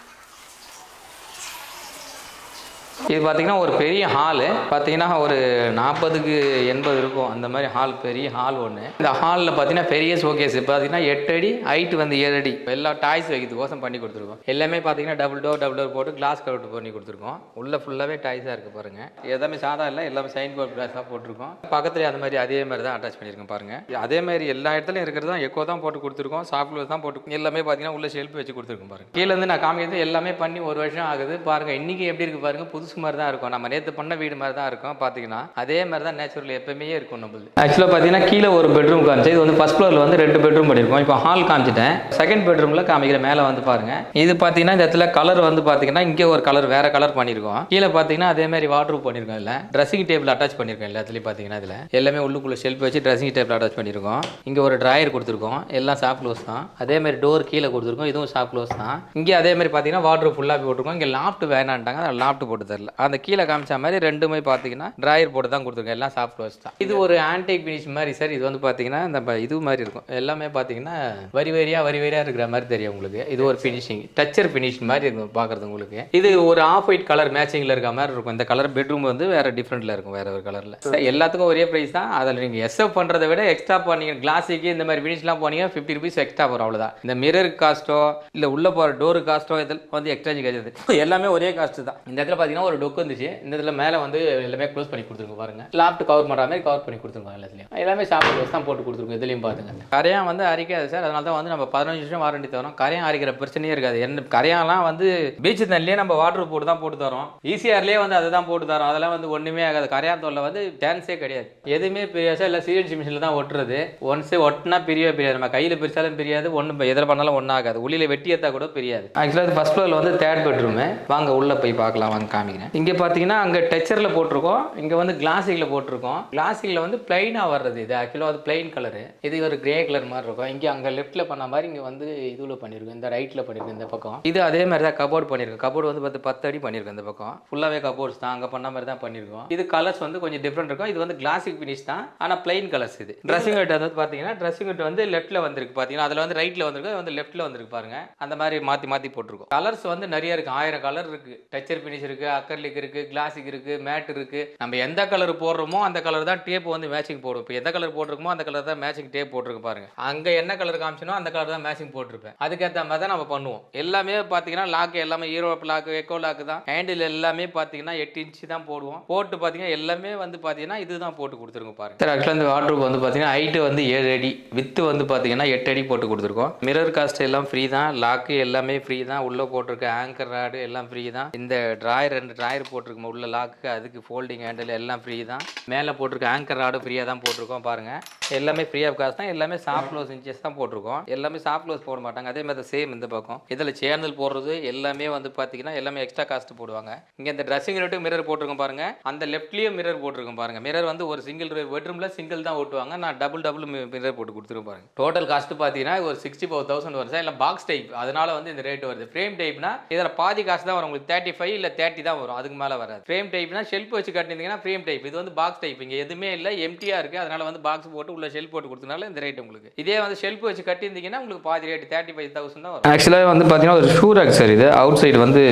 A: இது பார்த்தீங்கன்னா ஒரு பெரிய ஹாலு. பார்த்தீங்கன்னா ஒரு 40க்கு 80 இருக்கும் அந்த மாதிரி ஹால், பெரிய ஹால் ஒன்று. இந்த ஹாலில் பார்த்தீங்கன்னா பெரிய ஷோகேஸ் பார்த்தீங்கன்னா 8 அடி, ஹைட் வந்து 7 அடி. எல்லா டாய்ஸ் வைக்கிறதுக்கோசம் பண்ணி கொடுத்துருக்கோம். எல்லாமே பார்த்தீங்கன்னா டபுள் டோர் போட்டு கிளாஸ் கவர் பண்ணி கொடுத்துருக்கோம். உள்ள ஃபுல்லாகவே டாய்ஸாக இருக்குது பாருங்க. எல்லாமே சாதா இல்லை, எல்லாமே சைன் போர்ட் கிளாஸாக போட்டிருக்கோம். பக்கத்துலேயே அந்த மாதிரி அதே மாதிரி தான் அட்டாச் பண்ணியிருக்கோம் பாருங்க. அதே மாதிரி எல்லா இடத்துலையும் இருக்கிறது தான் எக்கோ தான் போட்டு கொடுத்துருக்கோம். சாஃப்ட் க்ளோஸ் தான் போட்டு எல்லாமே பார்த்தீங்கன்னா உள்ள ஷெல்ஃப் வச்சு கொடுத்துருக்கோம் பாருங்க. கீழே இருந்து நான் காமிக்கிறது எல்லாமே பண்ணி 1 வருஷம் ஆகுது பாருங்க. இன்னைக்கு எப்படி இருக்கு பாருங்க. புதுசு மாதிரி தான் இருக்கும். நம்ம நேற்று பண்ண வீடு மாதிரி தான் இருக்கும். பார்த்தீங்கன்னா அதே மாதிரி தான் நேச்சுரல் எப்பவுமே இருக்கும் நம்மளுக்கு. ஆக்சுவலாக பார்த்தீங்கன்னா கீழே ஒரு பெட்ரூம் காமிச்சு. இது வந்து ஃபர்ஸ்ட் ஃப்ளோரில் வந்து 2 பெட்ரூம் பண்ணியிருக்கோம். இப்போ ஹால் காமிச்சிட்டேன். செகண்ட் பெட்ரூமில் காமிக்கிற மேலே வந்து பாருங்க. இது பார்த்தீங்கன்னா இந்த இடத்துல கலர் வந்து பார்த்தீங்கன்னா இங்கே ஒரு கலர் வேற கலர் பண்ணியிருக்கோம். கீழே பார்த்தீங்கன்னா அதே மாதிரி வாட்ரூப் பண்ணியிருக்கோம். இல்லை ட்ரெஸ்ஸிங் டேபிள் அட்டாச் பண்ணியிருக்கோம். எல்லாத்துலேயும் பார்த்தீங்கன்னா இதில் எல்லாமே உள்ளுக்குள்ள ஷெல்ஃப் வச்சு ட்ரெஸ்ஸிங் டேபிள் அட்டாச் பண்ணியிருக்கோம். இங்கே ஒரு ட்ராயர் கொடுத்துருக்கோம். எல்லாம் சாஃப்ட் க்ளோஸ் தான். அதே மாதிரி டோர் கீழே கொடுத்துருக்கோம். இதுவும் சாஃப்ட் க்ளோஸ் தான். இங்கே அதே மாதிரி பார்த்தீங்கன்னா வாட்ரூப் ஃபுல்லாக போட்டிருக்கோம். இங்கே லாஃப்ட் வேணான்ட்டாங்க, லாஃப்ட் போட்டு தரல. அந்த கீழே காமிச்ச மாதிரி ரெண்டுமே பார்த்தீங்கன்னா ட்ராயர் போட்டு தான் கொடுத்துருக்கோம். எல்லாம் சாஃப்ட் க்ளோஸ் தான். இது ஒரு ஆன்டிக் ஃபினிஷ் மாதிரி சார். இது வந்து பார்த்தீங்கன்னா இந்த இது மாதிரி இருக்கும். எல்லாமே பார்த்தீங்கன்னா வரி வரியா இருக்கிற மாதிரி தெரியும் உங்களுக்கு. இது ஒரு ஃபினிஷிங் டச்சர் ஃபினிஷ் மாதிரி இருக்கும் பார்க்குறது உங்களுக்கு. இது ஒரு ஆஃப் ஒயிட் கலர் மேட்சிங்கில் இருக்க மாதிரி இருக்கும். இந்த கலர் பெட்ரூம் வந்து வேற டிஃப்ரெண்ட்டில் இருக்கும், வேற ஒரு கலரில். எல்லாத்துக்கும் ஒரே ப்ரைஸ் தான். அதில் நீங்கள் எஸ்எஃப் பண்ணுறதை விட எக்ஸ்ட்ரா பண்ணீங்க கிளாஸுக்கு இந்த மாதிரி ஃபினிஷ்லாம் போனீங்க 50 rupees எக்ஸ்ட்ரா வரும். அவ்வளோதான். இந்த மிரர் காஸ்ட்டோ இல்லை உள்ள போகிற டோரு காஸ்ட்டோ இதில் வந்து எக்ஸ்சேஞ்ச் கிடையாது. எல்லாமே ஒரே காஸ்ட் தான். இந்த இடத்துல பார்த்தீங்கன்னா ஒரு டொக்கு வந்துச்சு. இந்த இதில் மேலே வந்து எல்லாமே க்ளோஸ் பண்ணி கொடுத்துருங்க பாருங்க. லாப்ட் கவர் பண்ணுற மாதிரி கவர் பண்ணி கொடுத்துருக்கோம் எல்லாத்துலையும். எல்லாமே ஷாப் க்ளோஸ் தான் போட்டு கொடுத்துருக்கோம். இதுலையும் பாருங்க. கரையான் வந்து அரிக்காது சார். அதனால தான் வந்து நம்ம 15 நிமிஷம் வாரண்டி தரோம். கரையான் அரிக்கிற பிரச்சனையே இருக்காது. என்ன கரையான்லாம் வந்து பீச் தண்ணிலே நம்ம வாட்டர் போட்டு தான் போட்டு தரோம். ஈசிஆர்லேயே வந்து அதை தான் போட்டு தரோம். அதெல்லாம் வந்து ஒன்றுமே ஆகாது. கரையான் தொல்லை வந்து சான்ஸே கிடையாது. எதுவுமே பிரியாது சார். இல்லை சிஎன்சி மிஷினில் தான் ஒட்டுறது. ஒன்ஸ் ஒட்டினா பிரியவே பிரியாது. நம்ம கையில் பிரிச்சாலும் பிரியாது. ஒன்றும் எதில் பண்ணாலும் ஒன்றும் ஆகாது. உள்ளில் வெட்டி ஏற்றா கூட பிரியாது. ஆக்சுவலாக ஃபர்ஸ்ட் ஃப்ளோரில் வந்து 3rd பெட்ரூமு. வாங்க உள்ளே போய் பார்க்கலாம். வாங்க காமிக்கிறேன். இங்கே பார்த்தீங்கன்னா அங்கே டெக்ஸ்சரில் போட்டிருக்கோம். இங்கே வந்து கிளாசிக்கில் போட்டிருக்கோம். கிளாசிக்கில் வந்து பிளைனாக வர்றது. இது ஆக்சுவலாக அது பிளைன் கலரு. இது ஒரு கிரே கலர் மாதிரி இருக்கும். இங்கே அங்கே லெஃப்ட்டில் பண்ண மாதிரி இங்கே வந்து இதில் பண்ணியிருக்கோம். இந்த ரைட்டில் பண்ணியிருக்கோம் இந்த பக்கம். இது அதே மாதிரி தான் கபோர்ட் பண்ணியிருக்கோம். கபோர்டு வந்து 10 அடி பண்ணியிருக்கோம் இந்த பக்கம். ஃபுல்லாகவே கபோர்ட்ஸ் தான். அங்கே பண்ண மாதிரி தான் பண்ணியிருக்கோம். இது கலர்ஸ் வந்து கொஞ்சம் டிஃப்ரெண்ட் இருக்கும். இது வந்து கிளாசிக் ஃபினிஷ் தான். ஆனால் பிளைன் கலர்ஸ் இது. ட்ரெஸ்ஸிங் வெட் வந்து பார்த்தீங்கன்னா ட்ரெஸ்ஸிங் வெட் வந்து லெஃப்ட்டில் வந்திருக்கு. பார்த்தீங்கன்னா அதில் வந்து ரைட்டில் வந்திருக்கு. அது வந்து லெஃப்ட்டில் வந்திருக்கு பாருங்க. அந்த மாதிரி மாற்றி மாற்றி போட்டிருக்கோம். கலர்ஸ் வந்து நிறைய இருக்குது. 1000 கலர் இருக்குது. டெக்ஸ்சர் ஃபினிஷ் இருக்குது, அக்கர்லிக் இருக்குது, கிளாசிக் இருக்குது, மேட் இருக்குது. நம்ம எந்த கலர் போடுறோமோ அந்த கலர் தான் டேப் வந்து மேட்சிங் போடும். இப்போ எந்த கலர் போட்டிருக்கோமோ அந்த கலர் தான் மேட்சிங் டேப் போட்டிருக்கு பாருங்க. அங்கே என்ன கலர் காமிச்சனோ அந்த கலர் தான் மேட்சிங் போட்டிருப்பேன். அதுக்கேற்ற மாதிரி தான் நம்ம பண்ணுவோம். எல்லாமே பார்த்தீங்கன்னா லாக் எல்லாமே ஈரோப் லாக், எக்கோ லாக் தான். ஹேண்டில் எல்லாமே பார்த்தீங்கன்னா 8 இன்ச்சு தான் போடுவோம். போட்டு பார்த்தீங்கன்னா எல்லாமே வந்து பார்த்தீங்கன்னா இதுதான் போட்டு கொடுத்துருங்க பாருங்க. சார் ஆக்சுவலாக இந்த வார்ட்ரோப் வந்து பார்த்தீங்கன்னா ஹைட்டு வந்து 7 அடி, வித்து வந்து பார்த்தீங்கன்னா 8 அடி போட்டு கொடுத்துருக்கோம். மிரர் காஸ்ட் எல்லாம் ஃப்ரீ தான். லாக்கு எல்லாமே ஃப்ரீ தான். உள்ளே போட்டிருக்க ஆங்கர் ராடு எல்லாம் ஃப்ரீ தான். இந்த ட்ராயர் 2 ட்ராயர் போட்டிருக்கோம் உள்ள லாக்கு, அதுக்கு ஃபோல்டிங் ஹேண்டில் எல்லாம் ஃப்ரீ தான். மேலே போட்டிருக்க ஆங்கர் ராடு ஃப்ரீயாக தான் போட்டிருக்கோம் பாருங்க. எல்லாமே ஃப்ரீ ஆஃப் காஸ்ட் தான். எல்லாமே சாஃப்ட் க்ளோஸ் இன்ச்சஸ் தான் போட்டிருக்கோம். எல்லாமே சாஃப்ட் க்ளோஸ் போட மாட்டாங்க. அதே மாதிரி சேம் இந்த பக்கம் இதில் சேனல் போடுறது எல்லாமே வந்து பார்த்தீங்கன்னா எல்லாமே எக்ஸ்ட்ரா காஸ்ட் போடுவாங்க. இங்கே இந்த ட்ரெஸ்ஸிங் ரேட்டு மிரர் போட்டிருக்கோம் பாருங்க. அந்த லெஃப்ட்லேயும் மிரர் போட்டிருக்கோம் பாருங்க. மிரர் வந்து ஒரு சிங்கிள் பெட்ரூமில் சிங்கிள் தான் ஓட்டுவாங்க. நான் டபுள் மிரர் போட்டு கொடுத்துருக்கோம் பாருங்க. டோட்டல் காஸ்ட் பார்த்தீங்கன்னா ஒரு 64,000 வரும் சார். இல்லை பாக்ஸ் டைப், அதனால வந்து இந்த ரேட் வருது. ஃப்ரேம் டைப்னா இதில் பாதி காசு தான் வரும். உங்களுக்கு 35 இல்லை 30 தான் வரும். அதுக்கு மேலே வராது. ஃப்ரேம் டைப்னா ஷெல்ஃப் வச்சு கட்டினீங்கன்னா ஃப்ரேம் டைப். இது வந்து பாக்ஸ் டைப். இங்கே எதுவுமே இல்லை, எம்டியாக இருக்குது. அதனால வந்து பாக்ஸ் போட்டு உள்ள ஷெல்ஃப் போட்டு கொடுத்தனால இந்த ரேட் உங்களுக்கு. இதே வந்து ஷெல்ஃப் வச்சு கட்டியிருந்தீங்கன்னா உங்களுக்கு பாதி ரேட் 35,000 தான் வரும். ஆக்சுவலாக வந்து பார்த்தீங்கன்னா ஒரு ஷூ ரேக் சார். இது அவுட் சைடு வந்து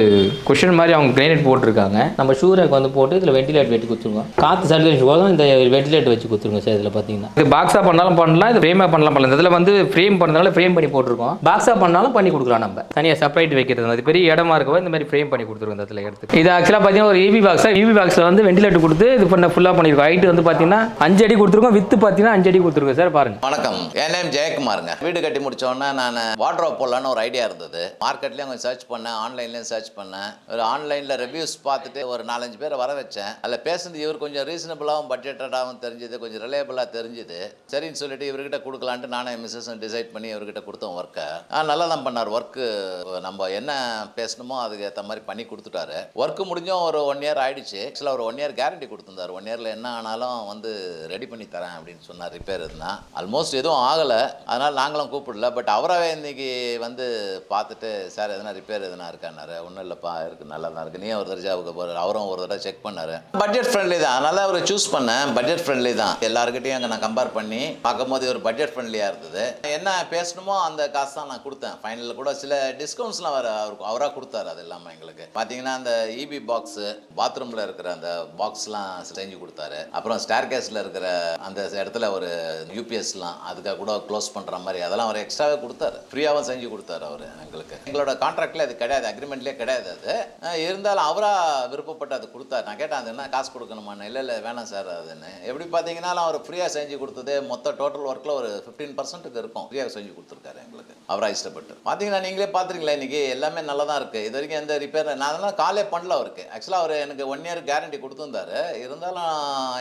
A: குஷன் மாதிரி அவங்க கிரைனேட் போட்டிருக்காங்க. நம்ம ஷூ ரேக் வந்து போட்டு இதில் வெண்டிலேட் வெட்டி கொடுத்துருவோம். காற்று சர்க்குலேஷன் போதும் இந்த வெண்டிலேட் வச்சு கொடுத்துருங்க சார். இதில் பார்த்தீங்கன்னா இது பாக்ஸாக பண்ணாலும் பண்ணலாம், இது ஃப்ரேமாக பண்ணலாம் பண்ணலாம். இதில் வந்து ஃப்ரேம் பண்ணுறதுனால ஃப்ரேம் பண்ணி போட்டிருக்கோம். பாக்ஸாக பண்ணாலும் பண்ணி கொடுக்கலாம். நம்ம தனியாக செப்பரேட் வைக்கிறது அது பெரிய இடமா இருக்கவோ இந்த மாதிரி ஃப்ரேம் பண்ணி கொடுத்துருவோம். இந்த இடத்துல எடுத்து இது ஆக்சுவலாக பார்த்தீங்கன்னா ஒரு EV பாக்ஸ். EV பாக்ஸில் வந்து வெண்டிலேட் கொடுத்து இது பண்ண ஃபுல்லாக பண்ணியிருக்கோம். ஹைட் வந்து பார்த்தீங்கன்னா 5 அடி கொடுத்துருக்கோம். வித்து பார்த்தீங்கன்னா 5 அடி கொடுத்துருக்கோம் சார். பாருங்க.
B: வணக்கம், என் நேம் ஜெயக்குமாருங்க. வீடு கட்டி முடிச்சோன்னா நான் வார்ட்ரோப் போடலான்னு ஒரு ஐடியா இருந்தது. மார்க்கெட்லேயும் கொஞ்சம் சர்ச் பண்ணேன், ஆன்லைன்லேயும் சர்ச் பண்ணேன். ஒரு ஆன்லைனில் ரிவ்யூஸ் பார்த்துட்டு ஒரு 4-5 பேரை வர வச்சேன். அதில் பேசுனது இவர் கொஞ்சம் ரீசனபிளாகவும் பட்ஜெட்டடாகவும் தெரிஞ்சுது, கொஞ்சம் ரிலையபிளாக தெரிஞ்சுது. சரின்னு சொல்லிட்டு இவர்கிட்ட கொடுக்கலான்ட்டு நானே மிஸ்ஸஸும் டிசைட் பண்ணி இவர்கிட்ட கொடுத்தோம் ஒர்க்கை. நல்லா தான் பண்ணார் ஒர்க்கு. நம்ம என்ன பேசணுமோ அதுக்கு ஏற்ற மாதிரி பண்ணி கொடுத்துட்டாரு. ஒர்க்கு முடிஞ்சும் ஒரு 1 இயர் ஆயிடுச்சு. ஆக்சுவலாக ஒரு 1 இயர் கேரண்டி கொடுத்துருந்தார். 1 இயரில் என்ன ஆனாலும் வந்து ரெடி பண்ணி தரேன் அப்படின்னு சொன்னார். ரிப்பேர் இருந்தால் ஆல்மோஸ்ட் எதுவும் ஆகலை. அதனால் நாங்களும் கூப்பிடல. பட் அவராகவே இன்றைக்கி வந்து பார்த்துட்டு சார் எதனா ரிப்பேர் எதனா இருக்கான்னாரு. ஒன்றும் இல்லைப்பா இருக்குது, நல்லா தான் இருக்குது. நீயும் ஒரு தடவை போகிறார். அவரும் ஒரு தடவை செக் பண்ணார். பட்ஜெட் ஃப்ரெண்ட்லி தான். அதனால் அவர் சூஸ் பண்ணேன். பட்ஜெட் ஃப்ரெண்ட்லி தான். எல்லாருக்கிட்டையும் அங்கே நான் கம்பேர் பண்ணி பார்க்கும்போது ஒரு பட்ஜெட் ஃப்ரெண்ட்லியாக இருந்தது. என்ன பேசணுமோ அந்த காசு தான் நான் கொடுத்தேன். ஃபைனலில் கூட சில டிஸ்கவுண்ட்ஸ்லாம் அவராக கொடுத்தாரு. அது இல்லாமல் எங்களுக்கு பார்த்தீங்கன்னா அந்த EB பாக்ஸு, பாத்ரூமில் இருக்கிற அந்த பாக்ஸ்லாம் செஞ்சு கொடுத்தாரு. அப்புறம் ஸ்டேர் கேஸில் இருக்கிற அந்த இடத்துல ஒரு UPSலாம் அதுக்காக கூட க்ளோஸ் பண்ணுற மாதிரி அதெல்லாம் அவர் எக்ஸ்ட்ராவே கொடுத்தாரு. ஃப்ரீயாகவும் செஞ்சு கொடுத்தாரு அவர் எங்களுக்கு. எங்களோட கான்ட்ராக்டில் அது கிடையாது, அக்ரிமெண்ட்லேயே கிடையாது. அது இருந்தாலும் அவராக விருப்பப்பட்டு அது கொடுத்தாரு. நான் கேட்டேன் அது என்ன காசு கொடுக்கணுமான்னு. இல்லை வேணாம் சார் அதுன்னு. எப்படி பார்த்தீங்கன்னாலும் அவர் ஃப்ரீயாக செஞ்சு கொடுத்தது மொத்த டோட்டல் ஒர்க்கில் ஒரு 15% இருக்கும். ஃப்ரீயாக செஞ்சு கொடுத்துருக்காரு எங்களுக்கு அவராக இஷ்டப்பட்டு. பார்த்தீங்கன்னா நீங்களே பார்த்துருங்களா இன்றைக்கி எல்லாமே நல்லா தான் இருக்குது. இது வரைக்கும் எந்த ரிப்பேர் நான் அதெல்லாம் காலே பண்ணல அவருக்கு. ஆக்சுவலாக அவர் எனக்கு 1 இயர் கேரண்டி கொடுத்துருந்தாரு. இருந்தாலும்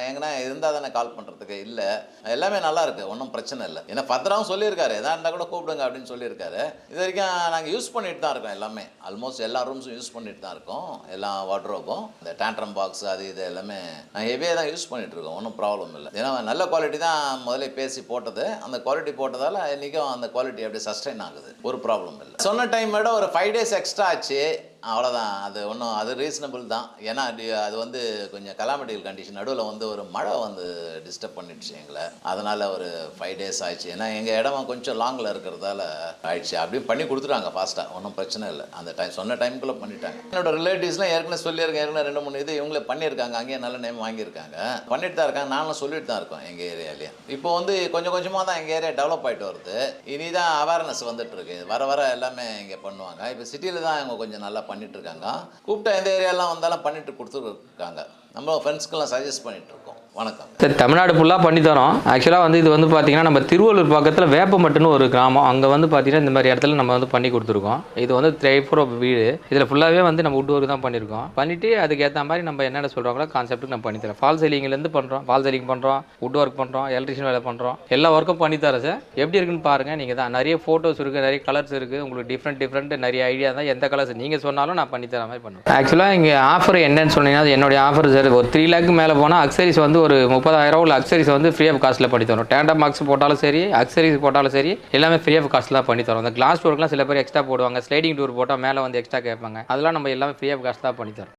B: எங்கன்னா இருந்தால் தானே கால் பண்ணுறதுக்கு. இல்லை எல்லாமே நல்லா இருக்குது, ஒன்றும் பிரச்சனை இல்லை. ஏன்னா ஃபர்தராகவும் சொல்லியிருக்காரு எதாக இருந்தால் கூட கூப்பிடுங்க அப்படின்னு சொல்லியிருக்காரு. இது வரைக்கும் நாங்கள் யூஸ் பண்ணிட்டு தான் இருக்கோம். எல்லாமே ஆல்மோஸ்ட் எல்லா ரூம்ஸும் யூஸ் பண்ணிட்டு தான் இருக்கோம். எல்லா வார்ட்ரோப்பும் இந்த டேண்ட்ரம் பாக்ஸ் அது இது எல்லாமே நாங்கள் ஹெவியாக தான் யூஸ் பண்ணிட்டு இருக்கோம். ஒன்றும் ப்ராப்ளம் இல்லை. ஏன்னா நல்ல குவாலிட்டி தான் முதல்ல பேசி போட்டது. அந்த குவாலிட்டி போட்டதால் இன்றைக்கும் அந்த குவாலிட்டி அப்படியே சஸ்டைன் ஆகுது. ஒரு ப்ராப்ளம் இல்லை. சொன்ன டைம் விட ஒரு 5 days எக்ஸ்ட்ரா ஆச்சு. அவ்வளோதான். அது ஒன்றும் அது ரீசனபிள் தான். ஏன்னா அது வந்து கொஞ்சம் கலாமிட்டிக்கல் கண்டிஷன் நடுவில் வந்து ஒரு மழை வந்து டிஸ்டர்ப் பண்ணிடுச்சு எங்களை. அதனால் ஒரு 5 days ஆயிடுச்சு. ஏன்னா எங்கள் இடம் கொஞ்சம் லாங்கில் இருக்கிறதால ஆயிடுச்சு. அப்படியே பண்ணி கொடுத்துட்டாங்க ஃபாஸ்ட்டாக, ஒன்றும் பிரச்சனை இல்லை. அந்த டைம் சொன்ன டைமுக்குள்ளே பண்ணிட்டாங்க. என்னோட ரிலேட்டிவ்ஸ்லாம் ஏற்கனவே சொல்லியிருக்கேன். ஏற்கனவே 2-3 இது இவங்களே பண்ணியிருக்காங்க. அங்கேயே நல்ல நேம் வாங்கியிருக்காங்க. பண்ணிட்டு தான் இருக்காங்க. நானும் சொல்லிட்டு தான் இருக்கோம் எங்கள் ஏரியாலேயே. இப்போ வந்து கொஞ்சம் கொஞ்சமாக தான் எங்கள் ஏரியா டெவலப் ஆகிட்டு வருது. இனி தான் அவேர்னஸ் வந்துட்டு இருக்கு. வர எல்லாமே இங்கே பண்ணுவாங்க. இப்போ சிட்டியில் தான் அவங்க கொஞ்சம் நல்லா பண்ணிட்டு இருக்காங்க. கூப்பிட்டா எந்த ஏரியாலாம் வந்தாலும் பண்ணிட்டு கொடுத்துருக்காங்க. நம்ம ஃப்ரெண்ட்ஸ்க்கெல்லாம் சஜஸ்ட் பண்ணிட்டு இருக்கோம். வணக்கம்.
A: சரி, தமிழ்நாடு ஃபுல்லாக பண்ணி தரோம். ஆக்சுவலாக வந்து இது வந்து பார்த்தீங்கன்னா நம்ம திருவள்ளூர் பக்கத்தில் வேப்பம்பட்டுன்னு ஒரு கிராமம், அங்கே வந்து பார்த்தீங்கன்னா இந்த மாதிரி இடத்துல நம்ம வந்து பண்ணி கொடுத்துருக்கோம். இது வந்து 3 வீடு, இதில் ஃபுல்லாகவே வந்து நம்ம வுட் ஒர்க் தான் பண்ணியிருக்கோம். பண்ணிவிட்டு அதுக்கேற்ற மாதிரி நம்ம என்னென்ன சொல்கிறாங்களோ கான்செப்ட்டுக்கு நம்ம பண்ணித்தரோம். ஃபால் சீலிங்லேருந்து பண்ணுறோம், ஃபால் சீலிங் பண்ணுறோம், வுட் ஒர்க் பண்ணுறோம், எலக்ட்ரிஷியன் வேலை பண்ணுறோம், எல்லா ஒர்க்கும் பண்ணித்தரோம் சார். எப்படி இருக்குன்னு பாருங்கள். நீங்கள் தான் நிறைய ஃபோட்டோஸ் இருக்குது, நிறைய கலர்ஸ் இருக்குது, உங்களுக்கு டிஃப்ரெண்ட் நிறைய ஐடியா தான். எந்த கலர்ஸ் நீங்கள் சொன்னாலும் நான் பண்ணித்தர மாதிரி பண்ணுவேன். ஆக்சுவலாக இங்கே ஆஃபர் என்னன்னு சொன்னீங்கன்னா, அது என்னுடைய ஆஃபர் சார். ஒரு 3 லேக் மேலே போனால் அக்சரிஸ் வந்து ஒரு 30,000 உள்ள அக்சரிஸ் வந்து ஃப்ரீ ஆஃப் காஸ்ட்டில் பண்ணி தரோம். டேண்டம் பாக்ஸ் போட்டாலும் சரி, அக்சரிஸ் போட்டாலும் சரி, எல்லாமே ஃப்ரீ ஆஃப் காஸ்ட்டில் தான் பண்ணி தரோம். அந்த கிளாஸ் டோர்லாம் சில பேர் எக்ஸ்ட்ரா போடுவாங்க, ஸ்லைடிங் டோர் போட்டால் மேலே வந்து எக்ஸ்ட்ரா கேட்பாங்க. அதெல்லாம் நம்ம எல்லாமே ஃப்ரீ ஆஃப் காஸ்ட் தான் பண்ணி தரோம்.